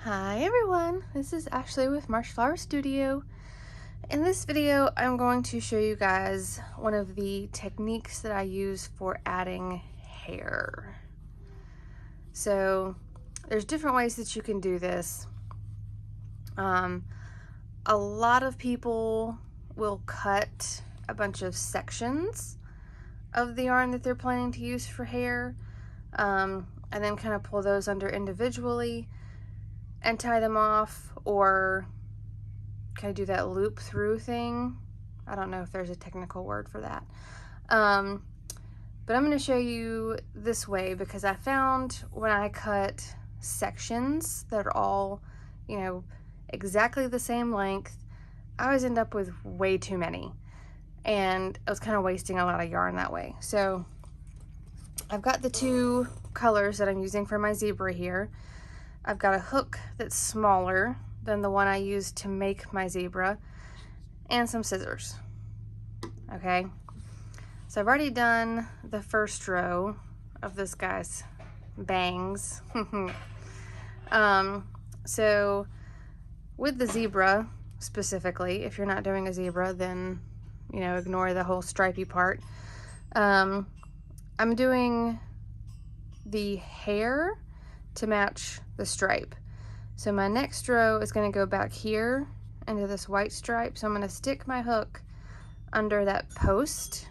Hi everyone, this is Ashley with Marsh Flower Studio. In this video, I'm going to show you guys one of the techniques that I use for adding hair. So there's different ways that you can do this. A lot of people will cut a bunch of sections of the yarn that they're planning to use for hair, and then kind of pull those under individually and tie them off, or kind of do that loop through thing. I don't know if there's a technical word for that. But I'm going to show you this way because I found when I cut sections that are all, exactly the same length, I always end up with way too many. And I was kind of wasting a lot of yarn that way. So I've got the two colors that I'm using for my zebra here. I've got a hook that's smaller than the one I used to make my zebra, and some scissors. Okay, so I've already done the first row of this guy's bangs. So with the zebra specifically, if you're not doing a zebra, then ignore the whole stripy part. I'm doing the hair to match the stripe. So my next row is going to go back here into this white stripe. So I'm going to stick my hook under that post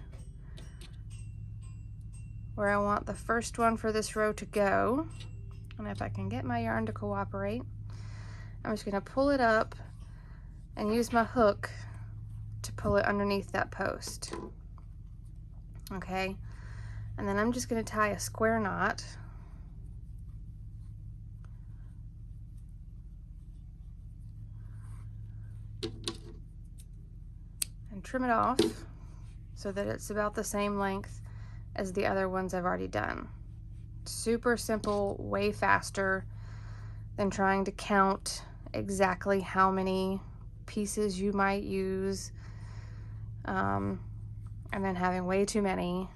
where I want the first one for this row to go. And if I can get my yarn to cooperate, I'm just going to pull it up and use my hook to pull it underneath that post. Okay, and then I'm just going to tie a square knot. And trim it off so that it's about the same length as the other ones I've already done. Super simple, way faster than trying to count exactly how many pieces you might use, and then having way too many.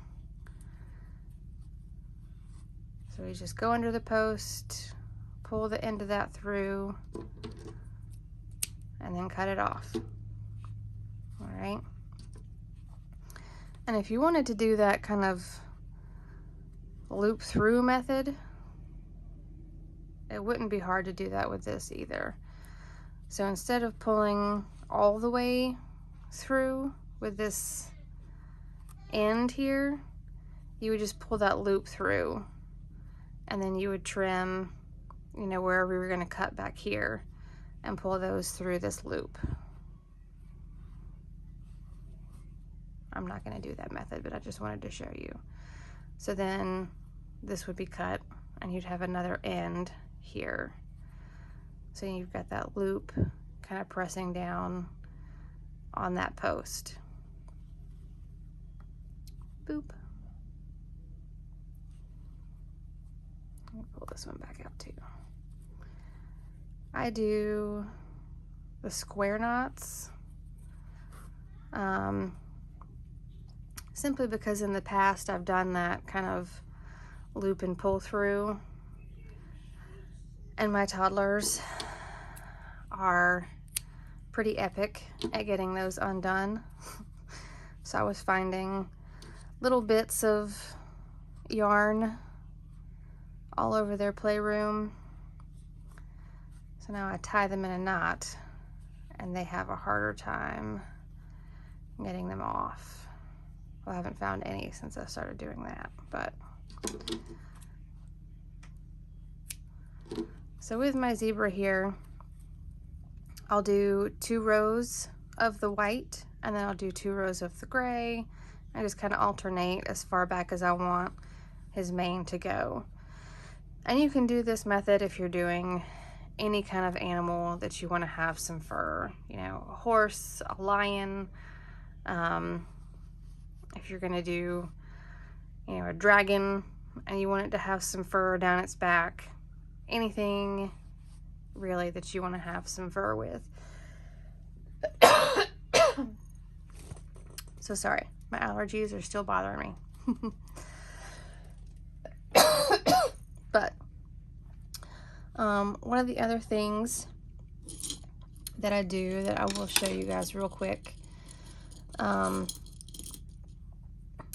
So we just go under the post, pull the end of that through, and then cut it off. All right. And if you wanted to do that kind of loop through method, it wouldn't be hard to do that with this either. So instead of pulling all the way through with this end here, you would just pull that loop through, and then you would trim, wherever we were going to cut back here, and pull those through this loop. I'm not going to do that method, but I just wanted to show you. So then this would be cut, and you'd have another end here. So you've got that loop kind of pressing down on that post. Boop. Let me pull this one back out too. I do the square knots simply because in the past I've done that kind of loop and pull through, and my toddlers are pretty epic at getting those undone. So I was finding little bits of yarn all over their playroom. So now I tie them in a knot, and they have a harder time getting them off. Well, I haven't found any since I started doing that, but. So with my zebra here, I'll do 2 rows of the white, and then I'll do 2 rows of the gray. I just kind of alternate as far back as I want his mane to go. And you can do this method if you're doing any kind of animal that you want to have some fur, a horse, a lion, if you're going to do, a dragon and you want it to have some fur down its back, anything really that you want to have some fur with. So sorry, my allergies are still bothering me. But One of the other things that I do that I will show you guys real quick,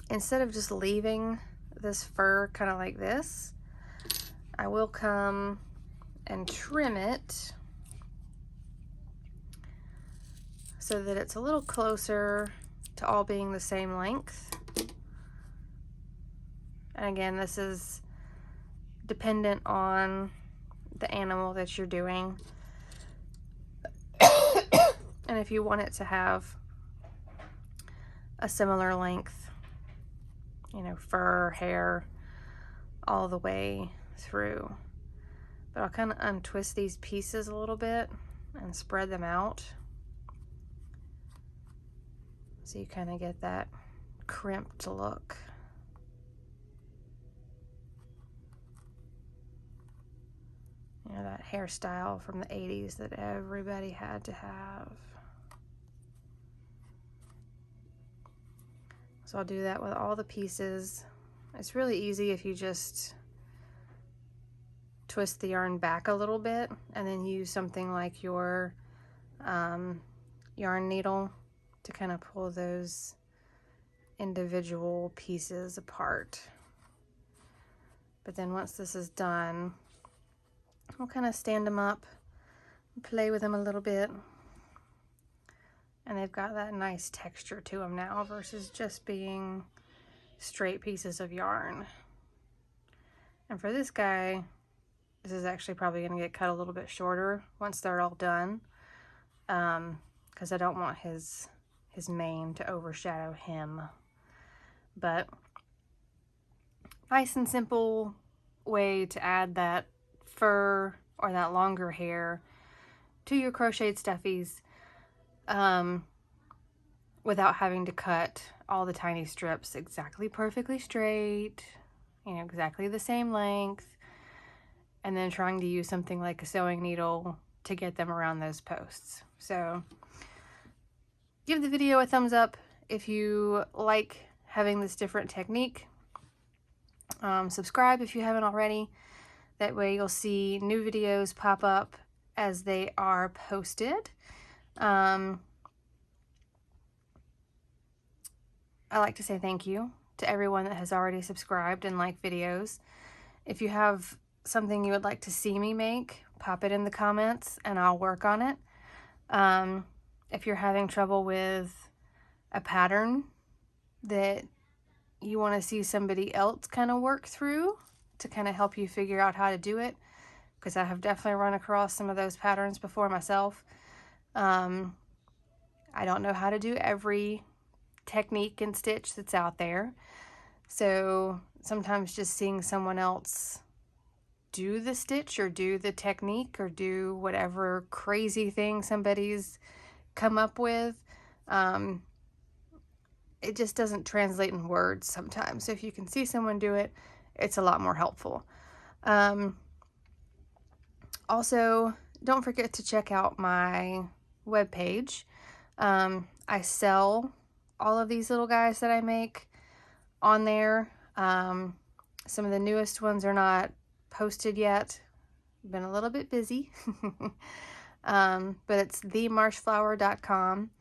instead of just leaving this fur kind of like this, I will come and trim it so that it's a little closer to all being the same length. And again, this is dependent on the animal that you're doing. And if you want it to have a similar length, you know, fur, hair, all the way through. But I'll kind of untwist these pieces a little bit and spread them out, so you kind of get that crimped look. You know, that hairstyle from the 80s that everybody had to have. So I'll do that with all the pieces. It's really easy if you just twist the yarn back a little bit and then use something like your yarn needle to kind of pull those individual pieces apart. But then once this is done, I'll kind of stand them up and play with them a little bit. And they've got that nice texture to them now versus just being straight pieces of yarn. And for this guy, this is actually probably going to get cut a little bit shorter once they're all done, because I don't want his mane to overshadow him. But nice and simple way to add that fur or that longer hair to your crocheted stuffies, without having to cut all the tiny strips exactly perfectly straight, you know, exactly the same length, and then trying to use something like a sewing needle to get them around those posts. So give the video a thumbs up if you like having this different technique. Subscribe if you haven't already. That way you'll see new videos pop up as they are posted. I like to say thank you to everyone that has already subscribed and liked videos. If you have something you would like to see me make, pop it in the comments and I'll work on it. If you're having trouble with a pattern that you want to see somebody else kind of work through to kind of help you figure out how to do it, because I have definitely run across some of those patterns before myself. I don't know how to do every technique and stitch that's out there, so sometimes just seeing someone else do the stitch or do the technique or do whatever crazy thing somebody's come up with, it just doesn't translate in words sometimes. So if you can see someone do it, it's a lot more helpful. Also, don't forget to check out my webpage. I sell all of these little guys that I make on there. Some of the newest ones are not posted yet. Been a little bit busy. But it's themarshflower.com.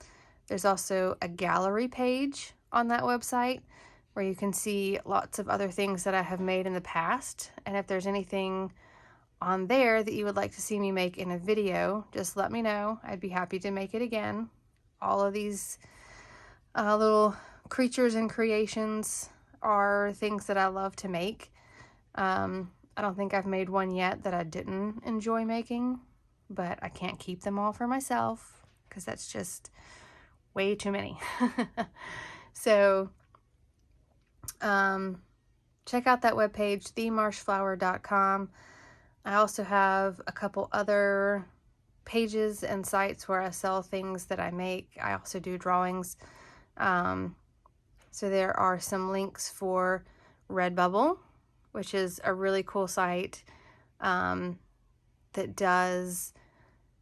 There's also a gallery page on that website where you can see lots of other things that I have made in the past. And if there's anything on there that you would like to see me make in a video, just let me know. I'd be happy to make it again. All of these little creatures and creations are things that I love to make. I don't think I've made one yet that I didn't enjoy making, but I can't keep them all for myself because that's just way too many. So check out that webpage, themarshflower.com. I also have a couple other pages and sites where I sell things that I make. I also do drawings. So there are some links for Redbubble, which is a really cool site that does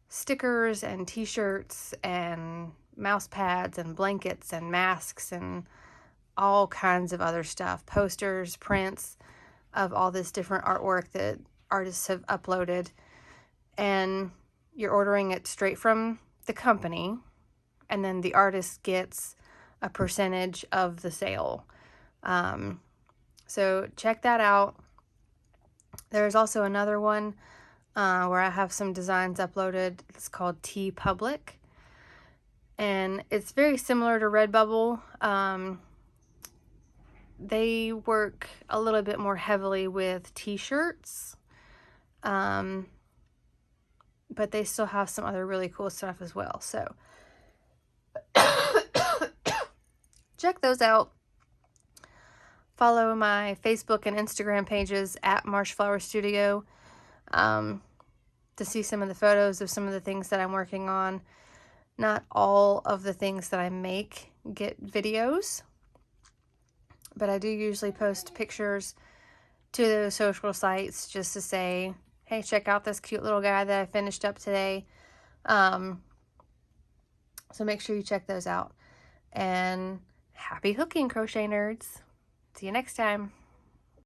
stickers and t-shirts and mouse pads and blankets and masks and all kinds of other stuff, posters, prints of all this different artwork that artists have uploaded. and you're ordering it straight from the company, and then the artist gets a percentage of the sale. So check that out. There's also another one where I have some designs uploaded. It's called TeePublic, and it's very similar to Redbubble. They work a little bit more heavily with t-shirts, but they still have some other really cool stuff as well. So check those out. Follow my Facebook and Instagram pages at Marshflower Studio to see some of the photos of some of the things that I'm working on. Not all of the things that I make get videos, but I do usually post pictures to those social sites just to say, hey, check out this cute little guy that I finished up today. So make sure you check those out. And happy hooking, crochet nerds. See you next time.